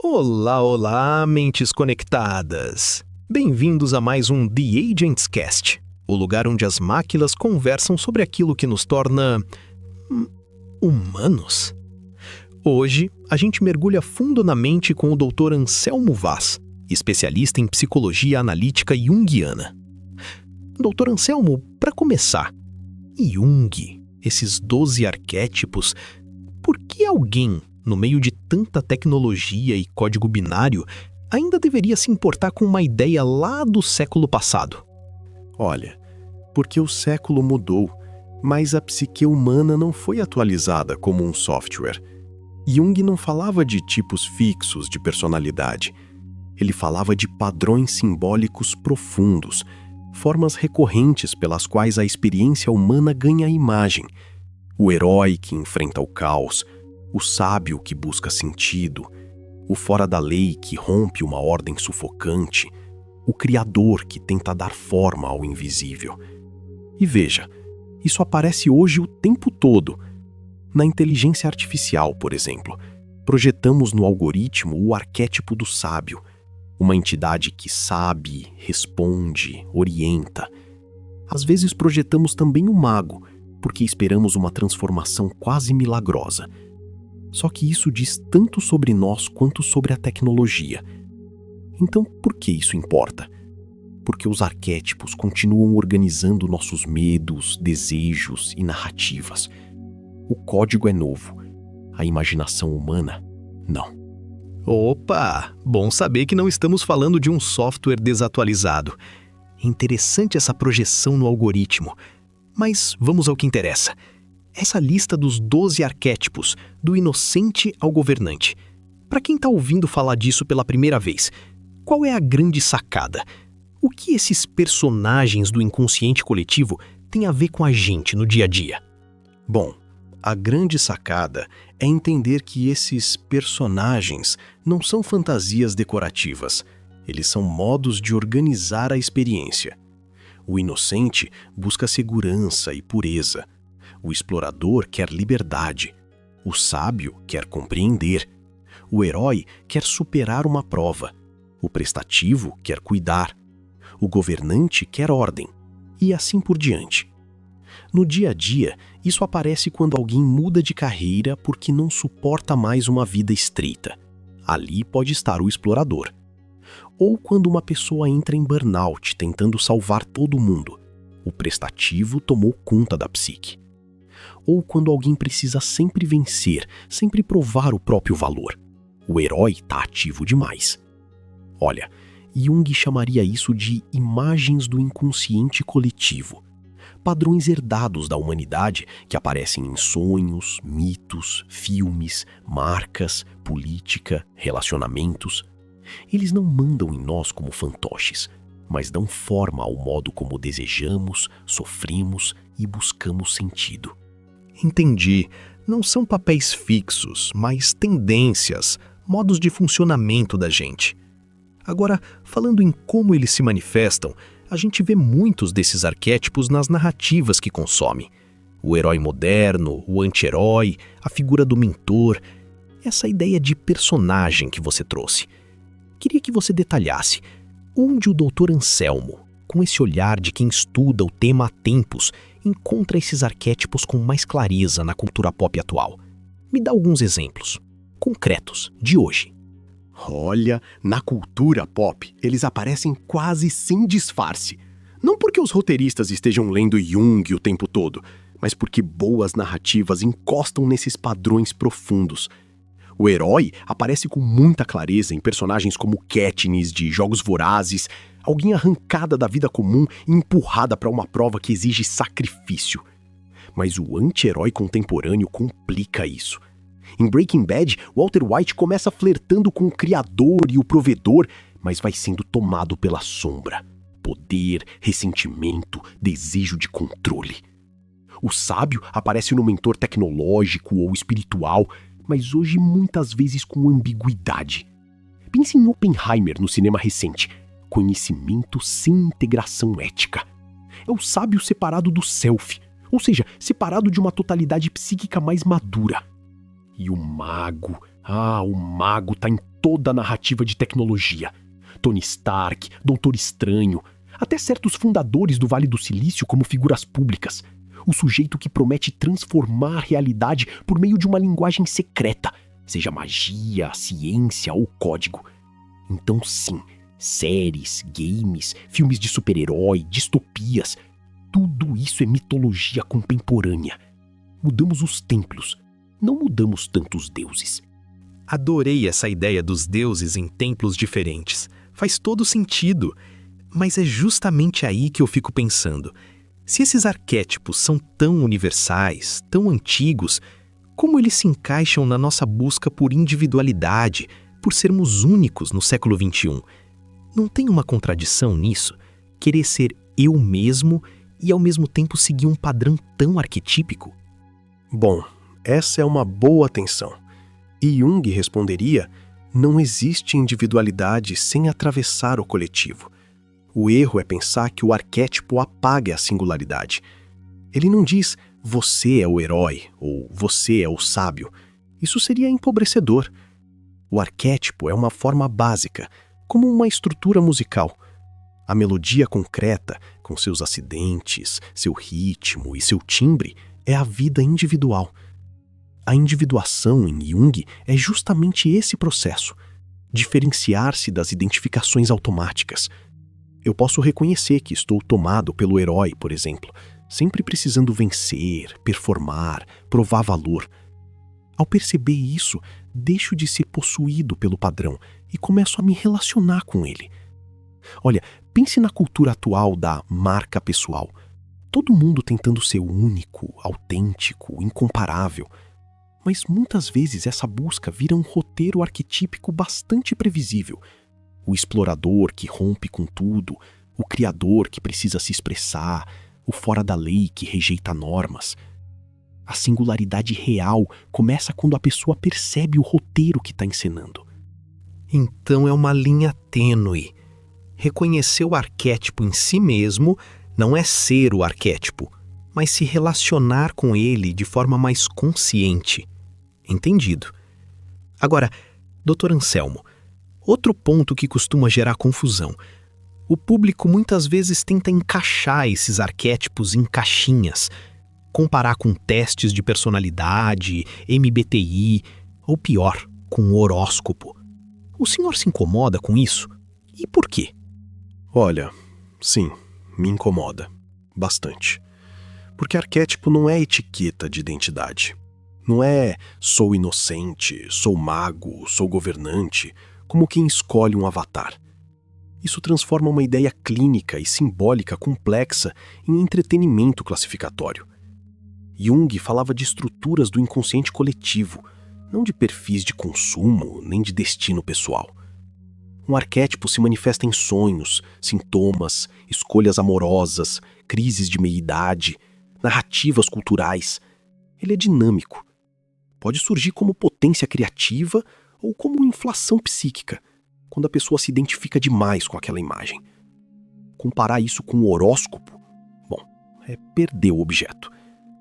Olá, olá, mentes conectadas! Bem-vindos a mais um The Agents Cast, o lugar onde as máquinas conversam sobre aquilo que nos torna... humanos. Hoje, a gente mergulha fundo na mente com o Dr. Anselmo Vaz, especialista em psicologia analítica junguiana. Dr. Anselmo, para começar, Jung, esses 12 arquétipos, por que alguém, no meio de tanta tecnologia e código binário, ainda deveria se importar com uma ideia lá do século passado? Olha, porque o século mudou, mas a psique humana não foi atualizada como um software. Jung não falava de tipos fixos de personalidade. Ele falava de padrões simbólicos profundos, formas recorrentes pelas quais a experiência humana ganha imagem. O herói que enfrenta o caos, o sábio que busca sentido, o fora da lei que rompe uma ordem sufocante, o criador que tenta dar forma ao invisível. E veja, isso aparece hoje o tempo todo. Na inteligência artificial, por exemplo, projetamos no algoritmo o arquétipo do sábio, uma entidade que sabe, responde, orienta. Às vezes projetamos também o mago, porque esperamos uma transformação quase milagrosa. Só que isso diz tanto sobre nós quanto sobre a tecnologia. Então, por que isso importa? Porque os arquétipos continuam organizando nossos medos, desejos e narrativas. O código é novo, a imaginação humana, não. Opa! Bom saber que não estamos falando de um software desatualizado. Interessante essa projeção no algoritmo. Mas vamos ao que interessa. Essa lista dos 12 arquétipos, do inocente ao governante. Para quem está ouvindo falar disso pela primeira vez, qual é a grande sacada? O que esses personagens do inconsciente coletivo têm a ver com a gente no dia a dia? Bom, a grande sacada é entender que esses personagens não são fantasias decorativas. Eles são modos de organizar a experiência. O inocente busca segurança e pureza. O explorador quer liberdade. O sábio quer compreender. O herói quer superar uma prova. O prestativo quer cuidar. O governante quer ordem. E assim por diante. No dia a dia, isso aparece quando alguém muda de carreira porque não suporta mais uma vida estreita. Ali pode estar o explorador. Ou quando uma pessoa entra em burnout tentando salvar todo mundo. O prestativo tomou conta da psique. Ou quando alguém precisa sempre vencer, sempre provar o próprio valor. O herói está ativo demais. Olha, Jung chamaria isso de imagens do inconsciente coletivo. Padrões herdados da humanidade que aparecem em sonhos, mitos, filmes, marcas, política, relacionamentos. Eles não mandam em nós como fantoches, mas dão forma ao modo como desejamos, sofremos e buscamos sentido. Entendi. Não são papéis fixos, mas tendências, modos de funcionamento da gente. Agora, falando em como eles se manifestam, a gente vê muitos desses arquétipos nas narrativas que consome. O herói moderno, o anti-herói, a figura do mentor, essa ideia de personagem que você trouxe. Queria que você detalhasse onde o Dr. Anselmo, com esse olhar de quem estuda o tema há tempos, encontra esses arquétipos com mais clareza na cultura pop atual. Me dá alguns exemplos, concretos, de hoje. Olha, na cultura pop, eles aparecem quase sem disfarce. Não porque os roteiristas estejam lendo Jung o tempo todo, mas porque boas narrativas encostam nesses padrões profundos. O herói aparece com muita clareza em personagens como Katniss de Jogos Vorazes, alguém arrancada da vida comum e empurrada para uma prova que exige sacrifício. Mas o anti-herói contemporâneo complica isso. Em Breaking Bad, Walter White começa flertando com o criador e o provedor, mas vai sendo tomado pela sombra. Poder, ressentimento, desejo de controle. O sábio aparece no mentor tecnológico ou espiritual, mas hoje muitas vezes com ambiguidade. Pense em Oppenheimer no cinema recente. Conhecimento sem integração ética. É o sábio separado do self, ou seja, separado de uma totalidade psíquica mais madura. E o mago, O mago tá em toda a narrativa de tecnologia. Tony Stark, Doutor Estranho, até certos fundadores do Vale do Silício como figuras públicas. O sujeito que promete transformar a realidade por meio de uma linguagem secreta, seja magia, ciência ou código. Então sim, séries, games, filmes de super-herói, distopias, tudo isso é mitologia contemporânea. Mudamos os templos, não mudamos tanto os deuses. Adorei essa ideia dos deuses em templos diferentes. Faz todo sentido. Mas é justamente aí que eu fico pensando. Se esses arquétipos são tão universais, tão antigos, como eles se encaixam na nossa busca por individualidade, por sermos únicos no século XXI? Não tem uma contradição nisso? Querer ser eu mesmo e ao mesmo tempo seguir um padrão tão arquetípico? Bom, essa é uma boa atenção. E Jung responderia: não existe individualidade sem atravessar o coletivo. O erro é pensar que o arquétipo apaga a singularidade. Ele não diz você é o herói ou você é o sábio. Isso seria empobrecedor. O arquétipo é uma forma básica, como uma estrutura musical. A melodia concreta, com seus acidentes, seu ritmo e seu timbre, é a vida individual. A individuação em Jung é justamente esse processo, diferenciar-se das identificações automáticas. Eu posso reconhecer que estou tomado pelo herói, por exemplo, sempre precisando vencer, performar, provar valor. Ao perceber isso, deixo de ser possuído pelo padrão e começo a me relacionar com ele. Olha, pense na cultura atual da marca pessoal. Todo mundo tentando ser único, autêntico, incomparável. Mas muitas vezes essa busca vira um roteiro arquetípico bastante previsível. O explorador que rompe com tudo, o criador que precisa se expressar, o fora da lei que rejeita normas. A singularidade real começa quando a pessoa percebe o roteiro que está encenando. Então é uma linha tênue. Reconhecer o arquétipo em si mesmo não é ser o arquétipo, mas se relacionar com ele de forma mais consciente. Entendido. Agora, Dr. Anselmo, outro ponto que costuma gerar confusão. O público muitas vezes tenta encaixar esses arquétipos em caixinhas, comparar com testes de personalidade, MBTI, ou pior, com horóscopo. O senhor se incomoda com isso? E por quê? Olha, sim, me incomoda. Bastante. Porque arquétipo não é etiqueta de identidade. Não é sou inocente, sou mago, sou governante, como quem escolhe um avatar. Isso transforma uma ideia clínica e simbólica complexa em entretenimento classificatório. Jung falava de estruturas do inconsciente coletivo, não de perfis de consumo nem de destino pessoal. Um arquétipo se manifesta em sonhos, sintomas, escolhas amorosas, crises de meia-idade, narrativas culturais. Ele é dinâmico. Pode surgir como potência criativa ou como inflação psíquica, quando a pessoa se identifica demais com aquela imagem. Comparar isso com o horóscopo, bom, é perder o objeto.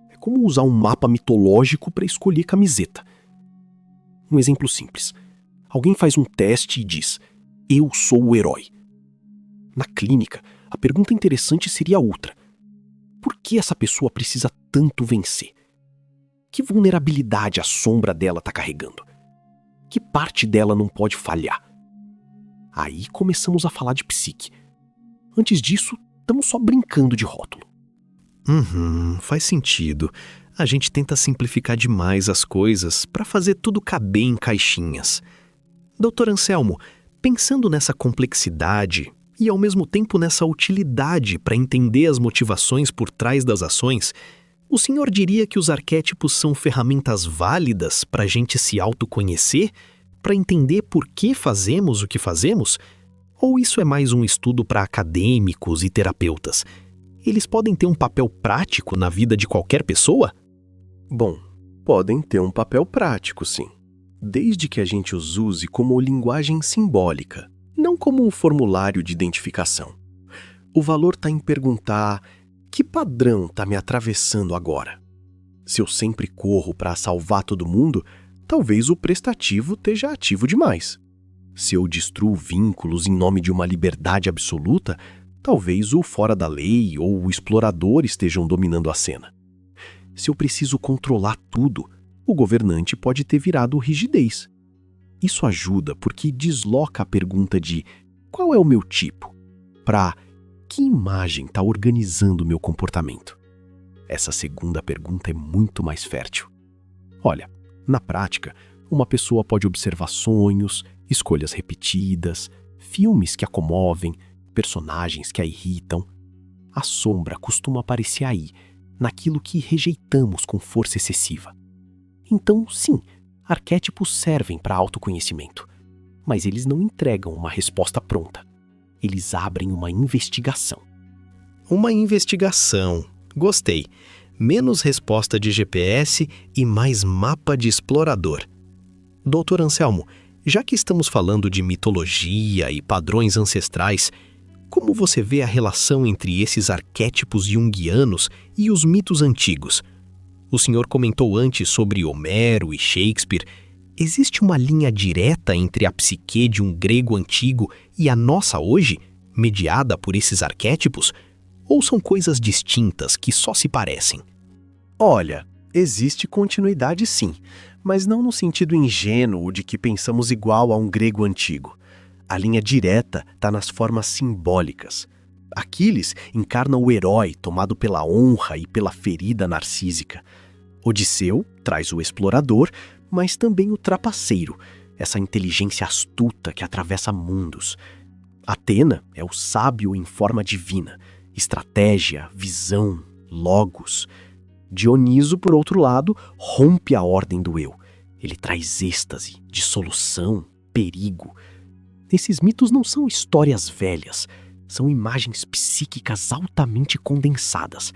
É como usar um mapa mitológico para escolher camiseta. Um exemplo simples. Alguém faz um teste e diz: eu sou o herói. Na clínica, a pergunta interessante seria outra. Por que essa pessoa precisa tanto vencer? Que vulnerabilidade a sombra dela está carregando? Que parte dela não pode falhar? Aí começamos a falar de psique. Antes disso, estamos só brincando de rótulo. Faz sentido. A gente tenta simplificar demais as coisas para fazer tudo caber em caixinhas. Dr. Anselmo, pensando nessa complexidade e ao mesmo tempo nessa utilidade para entender as motivações por trás das ações, o senhor diria que os arquétipos são ferramentas válidas para a gente se autoconhecer, para entender por que fazemos o que fazemos? Ou isso é mais um estudo para acadêmicos e terapeutas? Eles podem ter um papel prático na vida de qualquer pessoa? Bom, podem ter um papel prático, sim. Desde que a gente os use como linguagem simbólica, não como um formulário de identificação. O valor está em perguntar: que padrão está me atravessando agora? Se eu sempre corro para salvar todo mundo, talvez o prestativo esteja ativo demais. Se eu destruo vínculos em nome de uma liberdade absoluta, talvez o fora da lei ou o explorador estejam dominando a cena. Se eu preciso controlar tudo, o governante pode ter virado rigidez. Isso ajuda porque desloca a pergunta de qual é o meu tipo para que imagem está organizando o meu comportamento. Essa segunda pergunta é muito mais fértil. Olha, na prática, uma pessoa pode observar sonhos, escolhas repetidas, filmes que a comovem, personagens que a irritam. A sombra costuma aparecer aí, naquilo que rejeitamos com força excessiva. Então, sim, arquétipos servem para autoconhecimento, mas eles não entregam uma resposta pronta. Eles abrem uma investigação. Uma investigação. Gostei. Menos resposta de GPS e mais mapa de explorador. Doutor Anselmo, já que estamos falando de mitologia e padrões ancestrais, como você vê a relação entre esses arquétipos junguianos e os mitos antigos? O senhor comentou antes sobre Homero e Shakespeare. Existe uma linha direta entre a psique de um grego antigo e a nossa hoje, mediada por esses arquétipos? Ou são coisas distintas que só se parecem? Olha, existe continuidade sim, mas não no sentido ingênuo de que pensamos igual a um grego antigo. A linha direta está nas formas simbólicas. Aquiles encarna o herói tomado pela honra e pela ferida narcísica. Odisseu traz o explorador, mas também o trapaceiro, essa inteligência astuta que atravessa mundos. Atena é o sábio em forma divina, estratégia, visão, logos. Dioniso, por outro lado, rompe a ordem do eu. Ele traz êxtase, dissolução, perigo. Esses mitos não são histórias velhas, são imagens psíquicas altamente condensadas.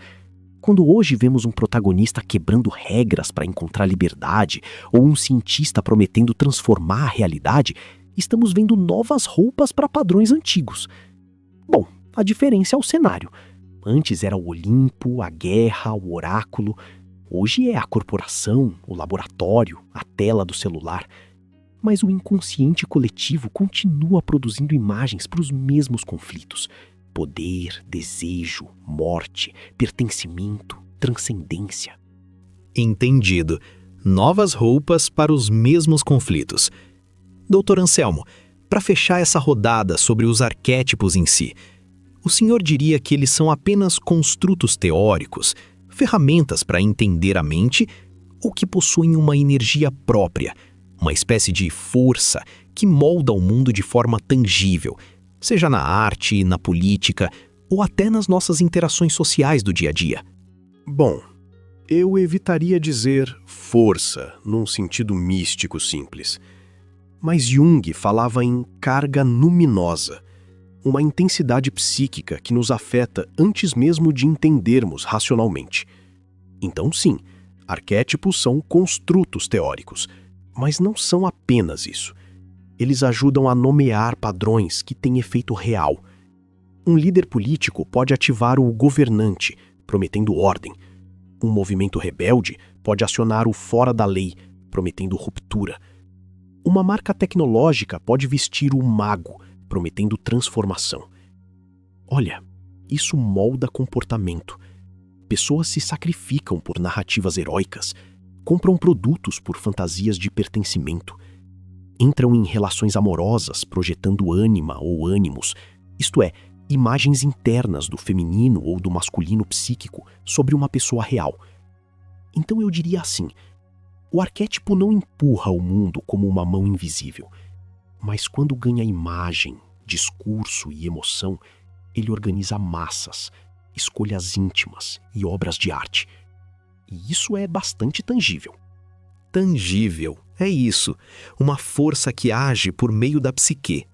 Quando hoje vemos um protagonista quebrando regras para encontrar liberdade ou um cientista prometendo transformar a realidade, estamos vendo novas roupas para padrões antigos. Bom, a diferença é o cenário. Antes era o Olimpo, a guerra, o oráculo. Hoje é a corporação, o laboratório, a tela do celular. Mas o inconsciente coletivo continua produzindo imagens para os mesmos conflitos. Poder, desejo, morte, pertencimento, transcendência. Entendido. Novas roupas para os mesmos conflitos. Doutor Anselmo, para fechar essa rodada sobre os arquétipos em si, o senhor diria que eles são apenas construtos teóricos, ferramentas para entender a mente, ou que possuem uma energia própria, uma espécie de força que molda o mundo de forma tangível, seja na arte, na política ou até nas nossas interações sociais do dia a dia? Bom, eu evitaria dizer força num sentido místico simples. Mas Jung falava em carga luminosa, uma intensidade psíquica que nos afeta antes mesmo de entendermos racionalmente. Então, sim, arquétipos são construtos teóricos, mas não são apenas isso. Eles ajudam a nomear padrões que têm efeito real. Um líder político pode ativar o governante, prometendo ordem. Um movimento rebelde pode acionar o fora da lei, prometendo ruptura. Uma marca tecnológica pode vestir o mago, prometendo transformação. Olha, isso molda comportamento. Pessoas se sacrificam por narrativas heróicas, compram produtos por fantasias de pertencimento, entram em relações amorosas projetando ânima ou ânimos, isto é, imagens internas do feminino ou do masculino psíquico sobre uma pessoa real. Então eu diria assim, o arquétipo não empurra o mundo como uma mão invisível, mas quando ganha imagem, discurso e emoção, ele organiza massas, escolhas íntimas e obras de arte. E isso é bastante tangível. Tangível, é isso. Uma força que age por meio da psique.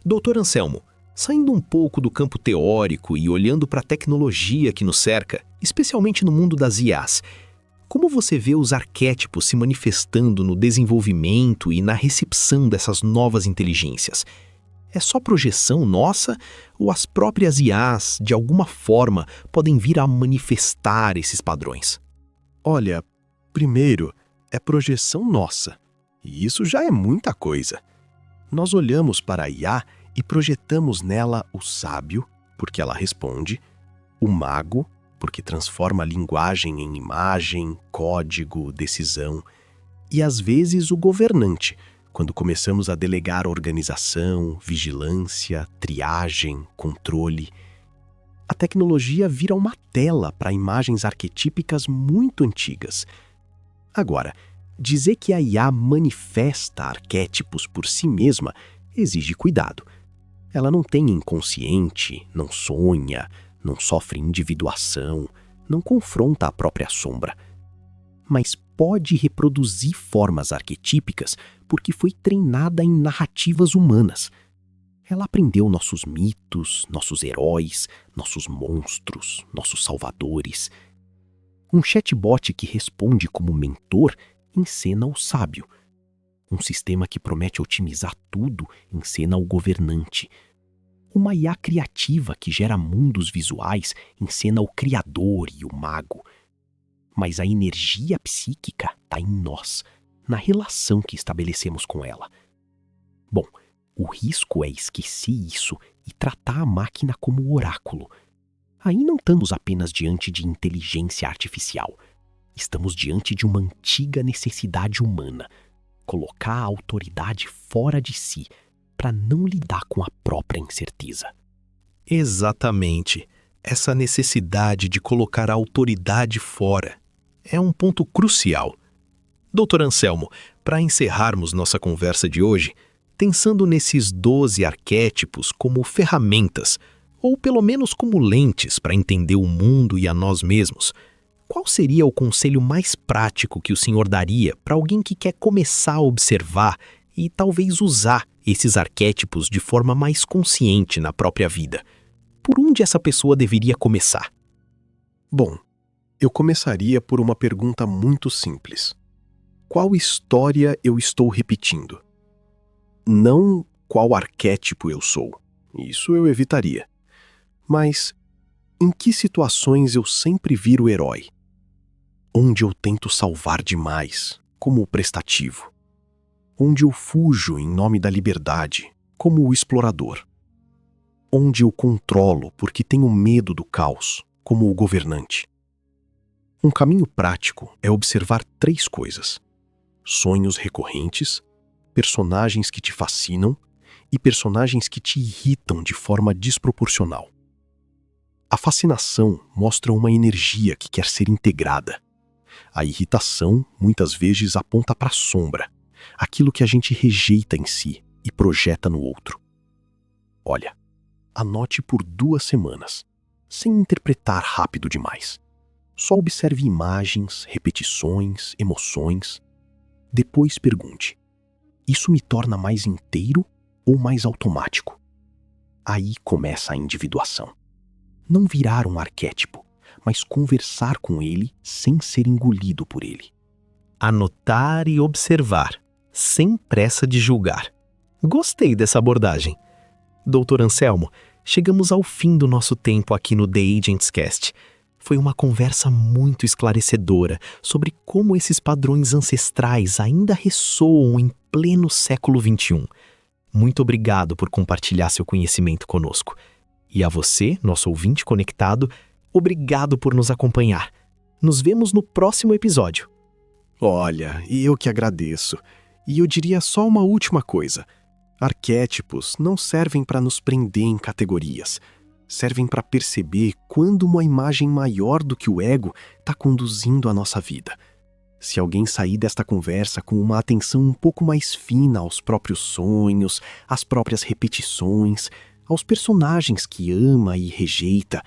Doutor Anselmo, saindo um pouco do campo teórico e olhando para a tecnologia que nos cerca, especialmente no mundo das IAs, como você vê os arquétipos se manifestando no desenvolvimento e na recepção dessas novas inteligências? É só projeção nossa ou as próprias IAs, de alguma forma, podem vir a manifestar esses padrões? Olha, primeiro, é projeção nossa. E isso já é muita coisa. Nós olhamos para a IA e projetamos nela o sábio, porque ela responde, o mago, porque transforma a linguagem em imagem, código, decisão, e às vezes o governante, quando começamos a delegar organização, vigilância, triagem, controle. A tecnologia vira uma tela para imagens arquetípicas muito antigas. Agora, dizer que a IA manifesta arquétipos por si mesma exige cuidado. Ela não tem inconsciente, não sonha, não sofre individuação, não confronta a própria sombra. Mas pode reproduzir formas arquetípicas porque foi treinada em narrativas humanas. Ela aprendeu nossos mitos, nossos heróis, nossos monstros, nossos salvadores. Um chatbot que responde como mentor encena o sábio. Um sistema que promete otimizar tudo encena o governante. Uma IA criativa que gera mundos visuais encena o criador e o mago. Mas a energia psíquica está em nós, na relação que estabelecemos com ela. Bom, o risco é esquecer isso e tratar a máquina como oráculo. Aí não estamos apenas diante de inteligência artificial. Estamos diante de uma antiga necessidade humana, colocar a autoridade fora de si para não lidar com a própria incerteza. Exatamente. Essa necessidade de colocar a autoridade fora é um ponto crucial. Dr. Anselmo, para encerrarmos nossa conversa de hoje, pensando nesses 12 arquétipos como ferramentas, ou pelo menos como lentes para entender o mundo e a nós mesmos, qual seria o conselho mais prático que o senhor daria para alguém que quer começar a observar e talvez usar esses arquétipos de forma mais consciente na própria vida? Por onde essa pessoa deveria começar? Bom, eu começaria por uma pergunta muito simples. Qual história eu estou repetindo? Não qual arquétipo eu sou. Isso eu evitaria. Mas em que situações eu sempre viro herói? Onde eu tento salvar demais, como o prestativo? Onde eu fujo em nome da liberdade, como o explorador? Onde eu controlo porque tenho medo do caos, como o governante? Um caminho prático é observar 3 coisas: sonhos recorrentes, personagens que te fascinam e personagens que te irritam de forma desproporcional. A fascinação mostra uma energia que quer ser integrada. A irritação muitas vezes aponta para a sombra, aquilo que a gente rejeita em si e projeta no outro. Olha, anote por 2 semanas, sem interpretar rápido demais. Só observe imagens, repetições, emoções. Depois pergunte: isso me torna mais inteiro ou mais automático? Aí começa a individuação. Não virar um arquétipo, mas conversar com ele sem ser engolido por ele. Anotar e observar, sem pressa de julgar. Gostei dessa abordagem. Dr. Anselmo, chegamos ao fim do nosso tempo aqui no The Agents Cast. Foi uma conversa muito esclarecedora sobre como esses padrões ancestrais ainda ressoam em pleno século XXI. Muito obrigado por compartilhar seu conhecimento conosco. E a você, nosso ouvinte conectado, obrigado por nos acompanhar. Nos vemos no próximo episódio. Olha, e eu que agradeço. E eu diria só uma última coisa. Arquétipos não servem para nos prender em categorias. Servem para perceber quando uma imagem maior do que o ego está conduzindo a nossa vida. Se alguém sair desta conversa com uma atenção um pouco mais fina aos próprios sonhos, às próprias repetições, aos personagens que ama e rejeita,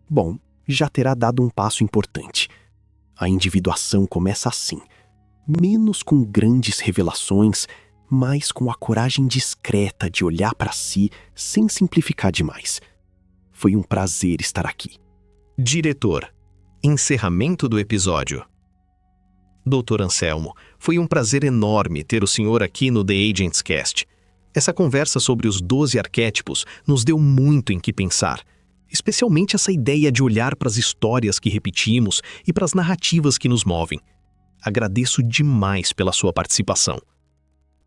bom, já terá dado um passo importante. A individuação começa assim, menos com grandes revelações, mas com a coragem discreta de olhar para si sem simplificar demais. Foi um prazer estar aqui. Diretor, encerramento do episódio. Dr. Anselmo, foi um prazer enorme ter o senhor aqui no The Agents Cast. Essa conversa sobre os 12 arquétipos nos deu muito em que pensar, especialmente essa ideia de olhar para as histórias que repetimos e para as narrativas que nos movem. Agradeço demais pela sua participação.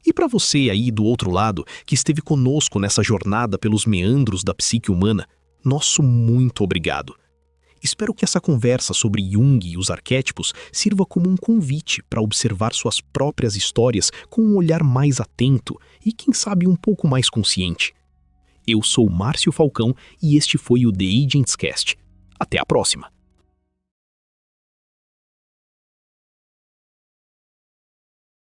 E para você aí do outro lado, que esteve conosco nessa jornada pelos meandros da psique humana, nosso muito obrigado. Espero que essa conversa sobre Jung e os arquétipos sirva como um convite para observar suas próprias histórias com um olhar mais atento e, quem sabe, um pouco mais consciente. Eu sou Márcio Falcão e este foi o The Agentscast. Até a próxima!